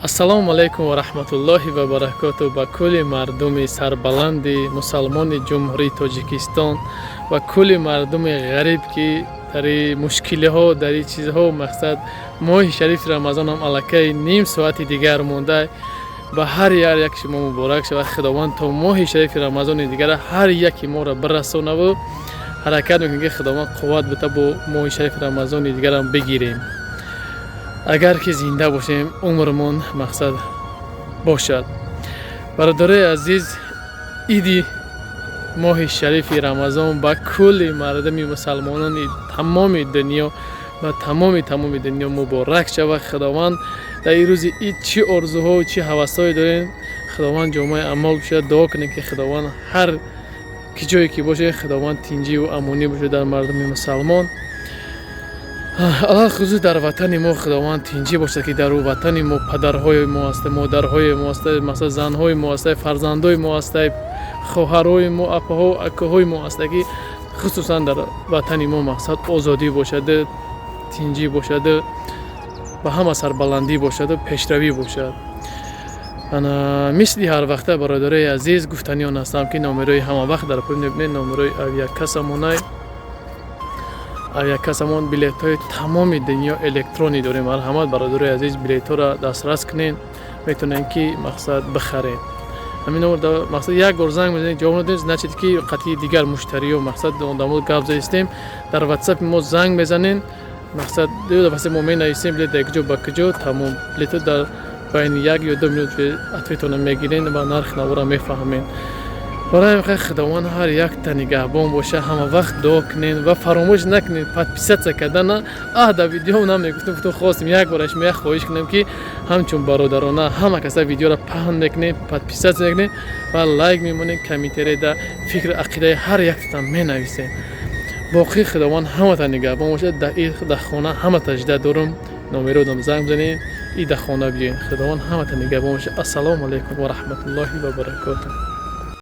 ассалому алайкум ва раҳматуллоҳи ва баракатуҳ ба кулли мардуми сарбаланди мусалмони ҷумҳурии Тоҷикистон ва кулли мардуми ғариб ки дари мушкилиҳо дари чизҳо мақсад моҳи шарифи рамазонам аллакай ним соати дигар монда ба ҳар як шумо муборак шавад. Худованд то моҳи шарифи рамазони дигара ҳар яки моро бирасонаву ҳаракат мекунем ки худованд қувват бита бо моҳи шарифи рамазони дигарам бигирем. Агар ки зинда бошем умрмон мақсад бошад. Бародарои азиз, иди моҳи шарифи рамазон ба кулли мардуми мусалмонони тамоми дунё ва тамоми дунё муборак шавад. Худованд дар ин рӯзи ид чӣ орзуҳо чӣ ҳавасҳое дорем, худованд ҷомаи амол бошад. Дуо кунем ки худованд ҳар ки ҷое ки боше худованд тинҷиву амонӣ бошад дар мардуми мусалмон. алахусус дар ватани мо худованд тинҷӣ бошад ки дар ватани мо падарҳои мо аст, модарҳои мо аст, мақсад занҳои мо аст, фарзандои мо аст, хоҳарои мо, апаҳо акаҳои мо аст ки хусусан дар ватани мо мақсад озодӣ бошад, тинҷӣ бошад, ба ҳама сарбаландӣ бошад, пешравӣ бошад. ана мисли ҳар вақта бародарои азиз гуфтани он ҳастам ки номерои ҳама вақт дар пӯли мебинед, номерои авиакассамонай авиакассамон билетҳои тамоми дунё электронӣ дорем. марҳамат бародарои азиз, билетҳоро дастрас кунед, метавонед ки мақсад бихаред. ҳамин номер мақсад як бор занг мезанед, ҷавоб надоед, значит ки қатъи дигар муштариё мақсад одамон гап застем, дар ватсапи мо занг мезанед, мақсад ду дафъа мо менависем билет дар куҷо ба куҷо, тамом билетҳо дар байни 1 ё 2 минут ответона мегирем ва нарх навора мефаҳмем. барои мехоҳ худованд ҳар якта нигаҳбон боша. ҳама вақт дуо кунед ва фаромӯш накунед подписатсия кардана. дар видео намегуфтем, хостем як бораш ме хоҳиш кунем ки ҳамчун бародарона ҳама каса видеоро паҳн мекунед, подписатсия мекунед ва лайк мемонед, комментарияда фикру ақидаи ҳар яктан менависед. боқӣ худованд ҳамата нигаҳбон бошад. дар хона ҳамата жида дорум, номеродам занг бизанед, и дар хона биёед. худованд ҳамата нигаҳбон бошад. ассалому алайкум ва раҳматуллоҳи ва баракатуҳ.